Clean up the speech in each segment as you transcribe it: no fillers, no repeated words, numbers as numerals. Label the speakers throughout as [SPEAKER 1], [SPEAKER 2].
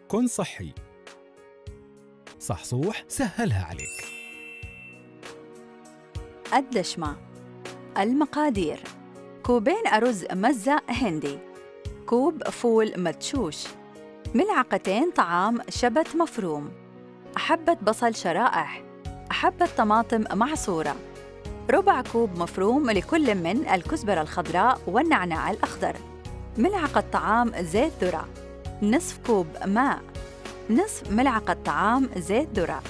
[SPEAKER 1] كن صحي. صحصوح سهلها عليك.
[SPEAKER 2] الدشمة. المقادير: كوبين أرز مزة هندي، كوب فول مدشوش، ملعقتين طعام شبت مفروم، حبة بصل شرائح، حبة طماطم معصورة، ربع كوب مفروم لكل من الكزبرة الخضراء والنعناع الأخضر، ملعقة طعام زيت ذرة، نصف كوب ماء، نصف ملعقة طعام زيت ذرة،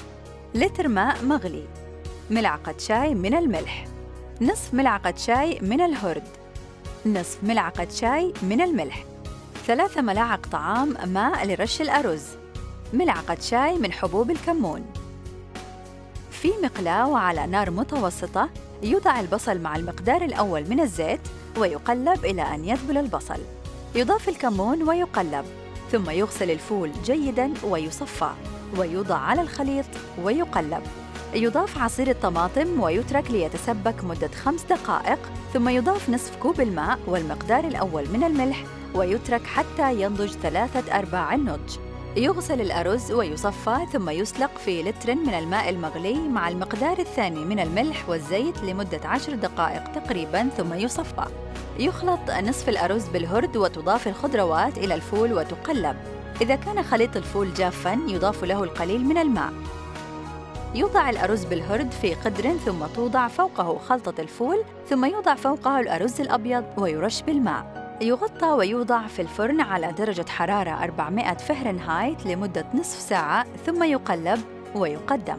[SPEAKER 2] لتر ماء مغلي، ملعقة شاي من الملح، نصف ملعقة شاي من الهرد، نصف ملعقة شاي من الملح، 3 ملاعق طعام ماء لرش الأرز، ملعقة شاي من حبوب الكمون. في مقلاة وعلى نار متوسطة يوضع البصل مع المقدار الأول من الزيت ويقلب إلى أن يذبل البصل. يضاف الكمون ويقلب، ثم يغسل الفول جيداً ويصفى ويوضع على الخليط ويقلب. يضاف عصير الطماطم ويترك ليتسبك مدة 5 دقائق، ثم يضاف نصف كوب الماء والمقدار الأول من الملح ويترك حتى ينضج 3/4 النضج. يغسل الأرز ويصفى ثم يسلق في لتر من الماء المغلي مع المقدار الثاني من الملح والزيت لمدة 10 دقائق تقريباً ثم يصفى. يخلط نصف الأرز بالهرد وتضاف الخضروات إلى الفول وتقلب. إذا كان خليط الفول جافاً يضاف له القليل من الماء. يوضع الأرز بالهرد في قدر ثم توضع فوقه خلطة الفول ثم يوضع فوقه الأرز الأبيض ويرش بالماء. يغطى ويوضع في الفرن على درجة حرارة 400 فهرنهايت لمدة نصف ساعة ثم يقلب ويقدم.